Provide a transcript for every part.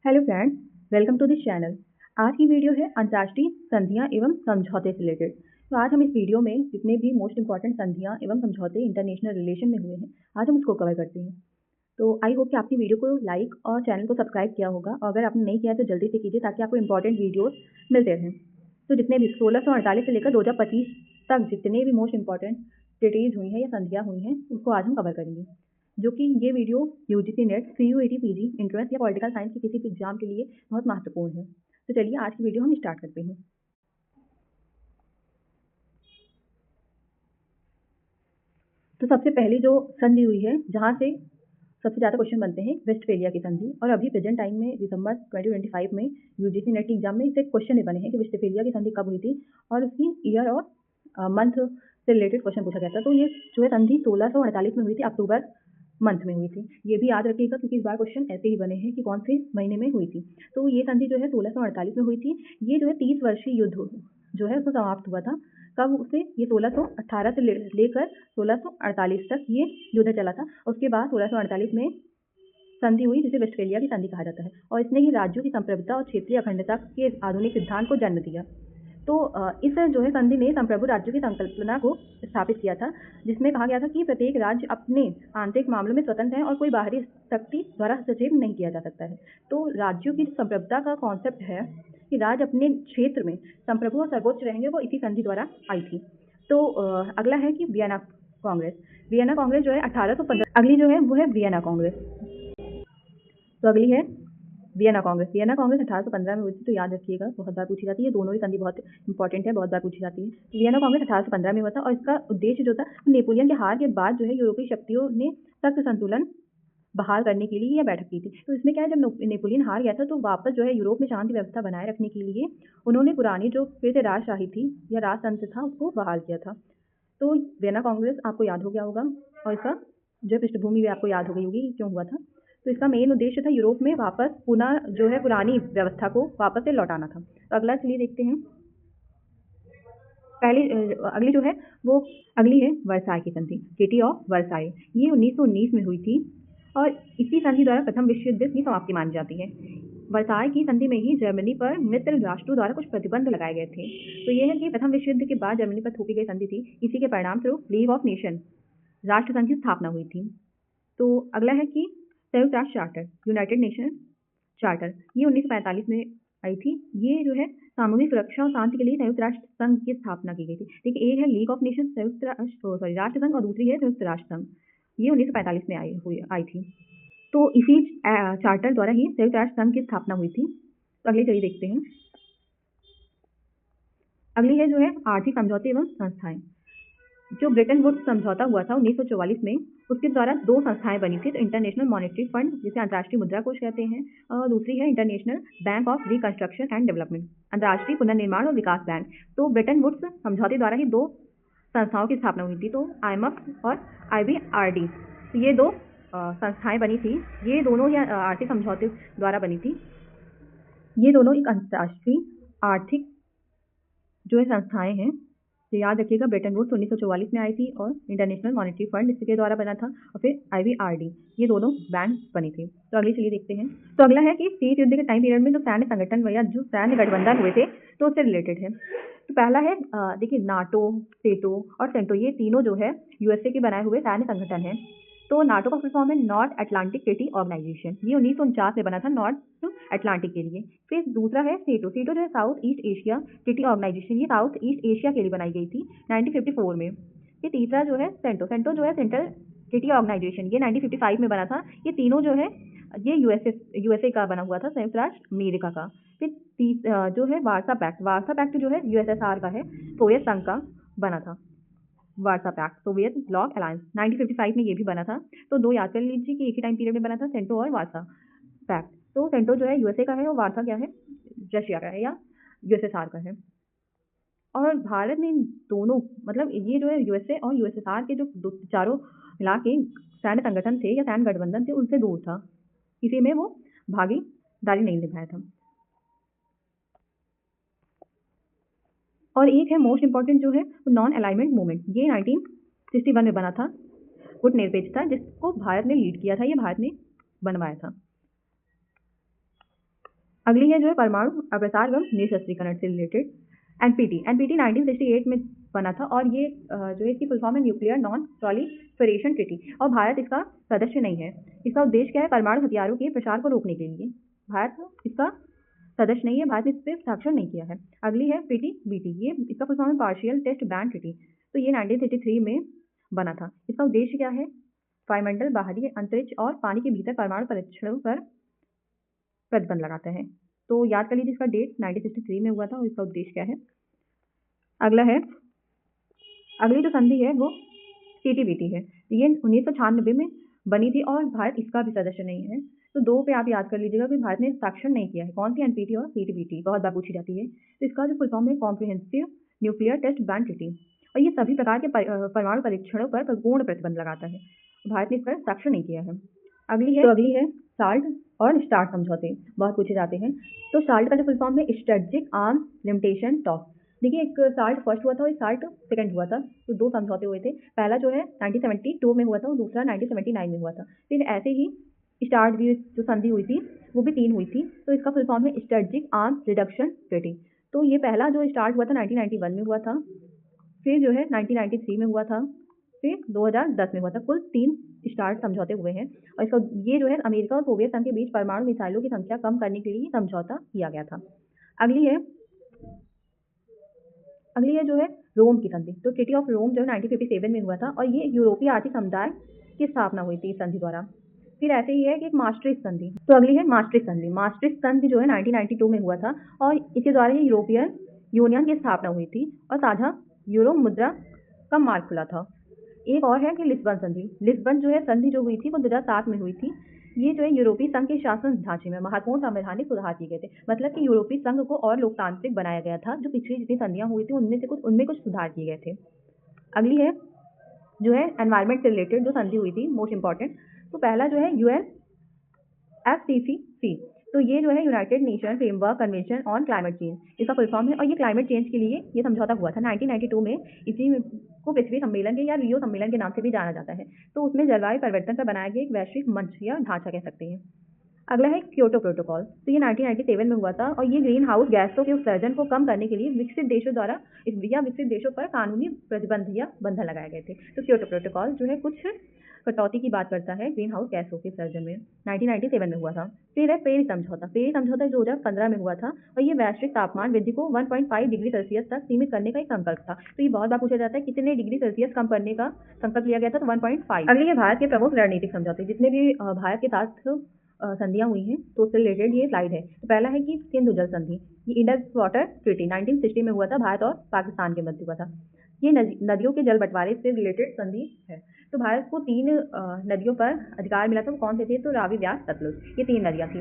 Hello friends, welcome to this channel. आज की video है अंतर्राष्ट्रीय संधियां एवं समझौते से रिलेटेड। तो आज हम इस वीडियो में जितने भी मोस्ट इंपॉर्टेंट संधियां एवं समझौते इंटरनेशनल रिलेशन में हुए हैं, आज हम उसको कवर करते हैं। तो आई होप कि आपने वीडियो को लाइक और चैनल को सब्सक्राइब किया होगा, और अगर आपने नहीं किया है तो जल्दी से कीजिए ताकि आपको इंपॉर्टेंट वीडियोस मिलते रहें। तो जितने भी 1648 से लेकर 2025 तक जितने भी मोस्ट इंपॉर्टेंट ट्रीटीज हुई हैं या संधियां हुई हैं, उसको आज हम कवर करेंगे। जो कि ये video UGC net, CUET, PG, entrance या पॉलिटिकल साइंस के किसी भी एग्जाम के लिए बहुत महत्वपूर्ण है। तो चलिए आज की वीडियो हम स्टार्ट करते हैं। तो सबसे पहले जो संधि हुई है, जहाँ से सबसे ज़्यादा क्वेश्चन बनते हैं, वेस्टफेलिया की संधि। और अभी प्रेजेंट टाइम में दिसंबर 2025 में यूजीसी नेट के एग्जाम में इससे क्वेश्चन भी बने हैं कि वेस्टफेलिया की संधि कब हुई थी और उसकी ईयर और मंथ से रिलेटेड क्वेश्चन पूछा गया था। तो ये जो है संधि 1648 में हुई थी, अक्टूबर मंथ में हुई थी। ये भी याद रखिएगा क्योंकि इस बार क्वेश्चन ऐसे ही बने हैं कि कौन से महीने में हुई थी। तो ये संधि जो है 1648 में हुई थी। ये जो है 30 वर्षीय युद्ध जो है उसको समाप्त हुआ था। कब उसे, ये 1618 से लेकर 1648 तक ये युद्ध चला था। उसके बाद 1648 में संधि हुई जिसे वेस्टफेलिया की संधि कहा जाता है, और इसने ही राज्यों की संप्रभुता और क्षेत्रीय अखंडता के आधुनिक सिद्धांत को जन्म दिया। तो इस जो है संधि ने संप्रभु राज्यों की संकल्पना को स्थापित किया था, जिसमें कहा गया था कि प्रत्येक राज्य अपने आंतरिक मामलों में स्वतंत्र है और कोई बाहरी शक्ति द्वारा हस्तक्षेप नहीं किया जा सकता है। तो राज्यों की संप्रभुता का कॉन्सेप्ट है कि राज्य अपने क्षेत्र में संप्रभु और सर्वोच्च रहेंगे, वो इसी संधि द्वारा आई थी। तो अगला है कि वियना कांग्रेस। वियना कांग्रेस जो है 1815, अगली जो है वो है वियना कांग्रेस। तो अगली है वियना कांग्रेस। वियना कांग्रेस 1815 में हुई थी। तो याद रखिएगा, बहुत बार पूछी जाती है, दोनों ही संधि बहुत इंपॉर्टेंट है, बहुत बार पूछी जाती है। वियना कांग्रेस 1815 में हुआ था, और इसका उद्देश्य जो था, नेपोलियन के हार के बाद जो है यूरोपीय शक्तियों ने सख्त संतुलन बहाल करने के लिए यह बैठक की थी। तो इसमें क्या है, जब नेपोलियन हार गया था तो वापस जो है यूरोप में शांति व्यवस्था बनाए रखने के लिए उन्होंने पुरानी जो फिर से राजशाही थी या राजतंत्र था उसको बहाल किया था। तो वियना कांग्रेस आपको याद हो गया होगा, और इसका जो पृष्ठभूमि भी आपको याद हो गई होगी क्यों हुआ था। तो इसका मेन उद्देश्य था यूरोप में वापस पुनः जो है पुरानी व्यवस्था को वापस से लौटाना था। तो अगला चलिए देखते हैं। पहली अगली जो है वो अगली है वर्साई की संधि, ट्रीटी ऑफ वर्साई। ये 1919 में हुई थी, और इसी संधि द्वारा प्रथम विश्व युद्ध की समाप्ति मानी जाती है। वर्साई की संधि में ही जर्मनी पर मित्र राष्ट्रों द्वारा कुछ प्रतिबंध लगाए गए थे। तो ये है कि प्रथम विश्व युद्ध के बाद जर्मनी पर थोपी गई संधि थी। इसी के परिणाम स्वरूप लीग ऑफ नेशन, राष्ट्र संघ की स्थापना हुई थी। तो अगला है कि संयुक्त राष्ट्र चार्टर, यूनाइटेड नेशन चार्टर। ये 1945 में आई थी। ये जो है सामूहिक सुरक्षा और शांति के लिए संयुक्त राष्ट्र संघ की स्थापना की गई थी। देखिए, एक है लीग ऑफ नेशन राष्ट्र संघ, और दूसरी है संयुक्त राष्ट्र संघ। ये 1945 में आई थी। तो इसी चार्टर द्वारा ही संयुक्त राष्ट्र संघ की स्थापना हुई थी। तो अगली चलिए देखते हैं। अगली है जो है आर्थिक समझौते एवं संस्थाएं। जो ब्रिटेन वुड्स समझौता हुआ था 1944 में, उसके द्वारा दो संस्थाएं बनी थी। तो इंटरनेशनल मॉनेटरी फंड, जिसे अंतर्राष्ट्रीय मुद्रा कोष कहते हैं, और दूसरी है international bank of reconstruction and development, अंतर्राष्ट्रीय पुनर्निर्माण और विकास बैंक। तो ब्रिटेन वुड्स समझौते द्वारा ही दो संस्थाओं की स्थापना हुई थी, तो IMF और IBRD। तो ये दो संस्थाएं बनी थी। ये दोनों ही आर्थिक समझौते द्वारा बनी थी। ये दोनों एक अंतर्राष्ट्रीय आर्थिक जो है संस्थाएं हैं। तो याद रखिएगा, ब्रिटेन वुड्स 1944 में आई थी, और इंटरनेशनल मॉनेटरी फंड इसके द्वारा बना था, और फिर IBRD, ये दोनों बैंक बनी थी। तो अगली चलिए देखते हैं। तो अगला है कि शीत युद्ध के टाइम पीरियड में जो सैन्य संगठन या जो सैन्य गठबंधन हुए थे, तो उससे रिलेटेड है। तो पहला है देखिए, नाटो, सेटो और सेंटो। ये तीनों जो है USA के बनाए हुए सैन्य संगठन है। तो नाटो का फुल फॉर्म है नॉर्थ अटलांटिक ट्रीटी ऑर्गेनाइजेशन। ये 1949 में बना था, नॉर्थ अटलांटिक के लिए। फिर दूसरा है सेटो। सेटो जो है South East Asia treaty organization. ये साउथ ईस्ट एशिया के लिए बनाई गई थी 1954 में। फिर तीसरा जो है सेंटो। सेंटो जो है सेंट्रल ट्रीटी ऑर्गेनाइजेशन। ये 1955 में बना था। ये तीनों जो है ये यूएसए का बना हुआ था, संयुक्त राष्ट्र अमेरिका का। फिर जो है वार्सा पैक्ट। वार्सा पैक्ट जो है USSR का है, सोवियत संघ का बना था। Warsaw pact, Soviet bloc alliance, 1955 में ये भी बना था। तो दो याद कर लीजिए कि एक ही टाइम पीरियड में बना था, सेंटो और वार्सा पैक्ट। तो सेंटो जो है USA का है, और वार्सा क्या है, रशिया का है या USSR का है। और भारत ने इन दोनों, मतलब ये जो है USA और USSR के जो चारों मिला के सैन्य संगठन थे या सैन्य गठबंधन थे, उनसे दूर था। इसी में वो भागीदारी नहीं निभाया था। और एक है मोस्ट इंपॉर्टेंट जो है नॉन अलाइनमेंट मूवमेंट। ये 1961 में बना था, गुटनिरपेक्षता, जिसको भारत ने लीड किया था, ये भारत ने बनवाया था। अगली है जो है परमाणु अप्रसार एवं निःशस्त्रीकरण से रिलेटेड एनपीटी। एनपीटी 1968 में बना था और ये जो है इसकी फुल फॉर्म है न्यूक्लियर नॉन प्रोलिफरेशन ट्रीटी और भारत इसका सदस्य नहीं है। इसका उद्देश्य क्या है? परमाणु हथियारों के प्रसार को रोकने के लिए। भारत इसका सदस्य नहीं है, भारत ने इस पर हस्ताक्षर नहीं किया है। अगली है पीटीबीटी, ये इसका फुल फॉर्म है पार्शियल टेस्ट बैन ट्रीटी। तो ये 1933 में बना था। इसका उद्देश्य क्या है? वायुमंडल, बाहरी अंतरिक्ष और पानी के भीतर परमाणु परीक्षणों पर प्रतिबंध लगाता है। तो याद कर लीजिए इसका डेट 1963 में हुआ था और इसका उद्देश्य क्या है। अगला है, अगली जो संधि है वो सीटीबीटी है। ये 1996 में बनी थी और भारत इसका भी सदस्य नहीं है। तो दो पे आप याद कर लीजिएगा कि भारत ने हस्ताक्षर नहीं किया है। कौन सी? एनपीटी और सीटीबीटी, बहुत बार पूछी जाती है। तो इसका जो फुल फॉर्म है comprehensive nuclear test ban treaty और ये सभी प्रकार के परमाणु परीक्षणों पर पूर्ण प्रतिबंध लगाता है। भारत ने इस पर हस्ताक्षर नहीं किया है। अगली है साल्ट और स्टार्ट समझौते, बहुत पूछे जाते हैं। तो साल्ट का जो फुल फॉर्म है स्ट्रेटेजिक आर्म्स लिमिटेशन टॉक। देखिए, एक साल्ट फर्स्ट हुआ था और एक साल्ट सेकंड हुआ था। तो दो समझौते हुए थे। पहला जो है 1972 में हुआ था और दूसरा 1979 में हुआ था। फिर ऐसे ही स्टार्ट भी जो संधि हुई थी वो भी 3 हुई थी। तो इसका फुल फॉर्म है स्ट्रेटेजिक आर्म्स रिडक्शन ट्रीटी। तो ये पहला जो स्टार्ट हुआ था 1991 में हुआ था, फिर जो है 1993 में हुआ था, फिर 2010 में हुआ था। कुल 3 स्टार्ट समझौते हुए हैं और इसका ये जो है अमेरिका और सोवियत संघ के बीच परमाणु मिसाइलों की संख्या कम करने के लिए समझौता किया गया था। अगली है जो है रोम की संधि। तो ट्रीटी ऑफ रोम जो 1957 में हुआ था और ये यूरोपीय आर्थिक समुदाय की स्थापना हुई थी इस संधि द्वारा। फिर ऐसे ही है कि एक maastricht संधि। तो अगली है maastricht संधि। maastricht संधि जो है 1992 में हुआ था और इसके द्वारा ये यूरोपियन यूनियन की स्थापना हुई थी और साझा यूरो मुद्रा का मार्ग खुला था। एक और है कि लिस्बन संधि। लिस्बन जो है संधि जो हुई थी वो 2007 में हुई थी। ये जो है यूरोपीय संघ के शासन ढांचे में महत्वपूर्ण संवैधानिक सुधार किए गए थे। मतलब कि यूरोपीय संघ को और लोकतांत्रिक बनाया गया था। जो पिछली जितनी संधियां हुई थी उनमें कुछ सुधार किए गए थे। अगली है जो है एनवायरमेंट से रिलेटेड जो संधि हुई थी मोस्ट इंपॉर्टेंट। तो पहला जो है UNFCCC। तो ये जो है United nation framework convention on climate change, इसका फुल फॉर्म है और ये क्लाइमेट चेंज के लिए ये समझौता हुआ था 1992 में। इसी को पृथ्वी सम्मेलन के या रियो सम्मेलन के नाम से भी जाना जाता है। तो उसमें जलवायु परिवर्तन पर बनाया गया एक वैश्विक मंच या ढांचा कह सकते हैं। अगला है क्योटो प्रोटोकॉल। तो ये 1997 में हुआ था और ये ग्रीन हाउस गैसों के उत्सर्जन को कम करने के लिए विकसित देशों द्वारा विकसित देशों पर कानूनी प्रतिबंध या बंधन लगाए गए थे। तो क्योटो प्रोटोकॉल जो है कुछ कटौती की बात करता है ग्रीन हाउस गैसों के उत्सर्जन में। 1997 में हुआ था। फिर है पेरिस समझौता। पेरिस समझौता 2015 में हुआ था और ये वैश्विक तापमान वृद्धि को 1.5 डिग्री सेल्सियस तक सीमित करने का एक संकल्प था। तो ये बहुत बार पूछा जाता है कितने डिग्री सेल्सियस कम करने का संकल्प लिया गया था। तो 1.5। अगली है भारत के प्रमुख रणनीतिक समझौते। जितने भी भारत के साथ संधियां हुई हैं तो उससे रिलेटेड ये स्लाइड है। तो पहला है कि सिंधु जल संधि। ये इंडस वाटर ट्रीटी 1960 में हुआ था, भारत और पाकिस्तान के मध्य हुआ था। ये नदियों के जल बंटवारे से रिलेटेड संधि है। तो भारत को 3 नदियों पर अधिकार मिला था। वो कौन से थे? तो रावी, व्यास, सतलुज, ये 3 नदियां थी।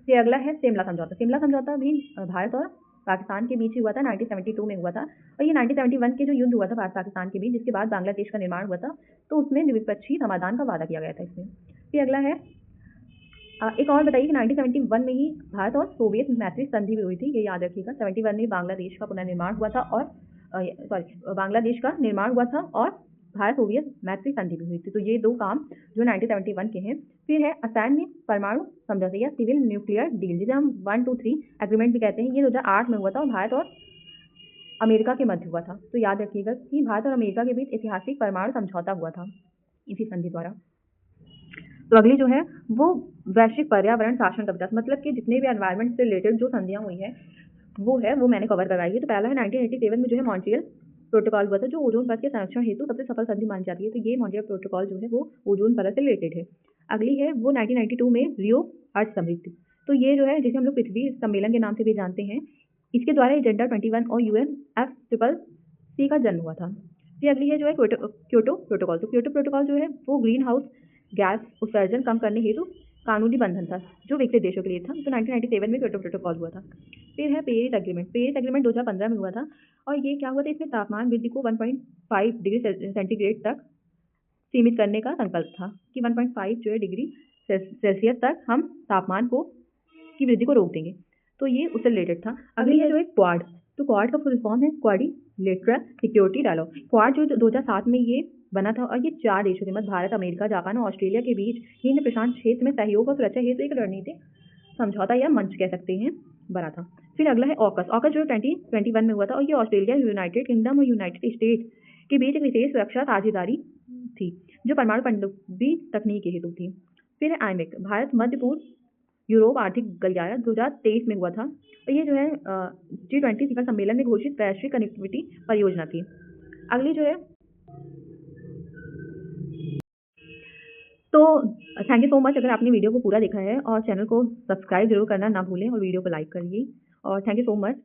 फिर अगला है शिमला समझौता। शिमला समझौता भी भारत और पाकिस्तान के बीच ही हुआ था, 1972 में हुआ था और ये 1971 के जो युद्ध हुआ था भारत पाकिस्तान के बीच, जिसके बाद बांग्लादेश का निर्माण हुआ था, तो उसमें द्विपक्षीय समाधान का वादा किया गया था इसमें। फिर अगला है एक और बताइए कि 1971 में ही भारत और सोवियत मैत्री संधि भी हुई थी, ये याद रखिएगा। 71 में बांग्लादेश का पुनर्निर्माण हुआ था और बांग्लादेश का निर्माण हुआ था और भारत सोवियत मैत्री संधि भी हुई थी। तो ये 2 काम जो 1971 के हैं। फिर है असैन्य परमाणु समझौते या सिविल न्यूक्लियर डील, जिसे हम 1, 2, 3 एग्रीमेंट भी कहते हैं। ये 2008 में हुआ था और भारत और अमेरिका के मध्य हुआ था। तो याद रखिएगा कि भारत और अमेरिका के बीच ऐतिहासिक परमाणु समझौता हुआ था इसी संधि द्वारा। तो अगली जो है वो वैश्विक पर्यावरण शासन का विकास, मतलब कि जितने भी एनवायरनमेंट से रिलेटेड जो संधियां हुई हैं वो मैंने कवर करवाई है। तो पहला है 1987 में जो है मॉन्ट्रियल प्रोटोकॉल हुआ था, जो ओजोन परत के संरक्षण हेतु सबसे सफल संधि मानी जाती है। तो ये मॉन्ट्रियल प्रोटोकॉल जो है वो ओजोन परत से रिलेटेड है। अगली है वो 1992 में रियो अर्थ समिट। तो ये जो है जिसे हम लोग पृथ्वी सम्मेलन के नाम से भी जानते हैं, इसके द्वारा एजेंडा 21 और UNFCCC का जन्म हुआ था। फिर अगली है जो है क्योटो प्रोटोकॉल। तो क्योटो प्रोटोकॉल जो है वो ग्रीन हाउस गैस उत्सर्जन कम करने हेतु कानूनी बंधन था जो विकसित देशों के लिए था। तो 1997 में क्योटो प्रोटोकॉल हुआ था। फिर है पेरिस एग्रीमेंट। पेरिस एग्रीमेंट 2015 में हुआ था और ये क्या हुआ था? इसमें तापमान वृद्धि को 1.5 डिग्री सेंटीग्रेड तक सीमित करने का संकल्प था कि 1.5 जो है डिग्री सेल्सियस तक हम तापमान की वृद्धि को रोक देंगे। तो ये उससे रिलेटेड था। अगली है जो है क्वाड। तो क्वाड का फुल फॉर्म है क्वाड्रिलेटरल सिक्योरिटी डायलॉग। क्वाड जो 2007 में ये बना था और ये 4 देशों के मध्य भारत, अमेरिका, जापान और ऑस्ट्रेलिया के बीच हिंद प्रशांत क्षेत्र में सहयोग और सुरक्षा हेतु एक रणनीतिक समझौता या मंच कह सकते हैं, बना था। फिर अगला है ऑकस। ऑकस जो 2021 में हुआ था और ये ऑस्ट्रेलिया, यूनाइटेड किंगडम और यूनाइटेड स्टेट्स के बीच एक विशेष सुरक्षा साझेदारी थी, जो परमाणु पनडुब्बी तकनीक के हेतु थी। फिर है आईमेक, भारत मध्य पूर्व यूरोप आर्थिक गलियारा 2023 में हुआ था और ये जो है G20 शिखर सम्मेलन में घोषित वैश्विक कनेक्टिविटी परियोजना थी। अगली जो है तो थैंक यू सो मच अगर आपने वीडियो को पूरा देखा है और चैनल को सब्सक्राइब जरूर करना ना भूलें और वीडियो को लाइक करिए और थैंक यू सो मच।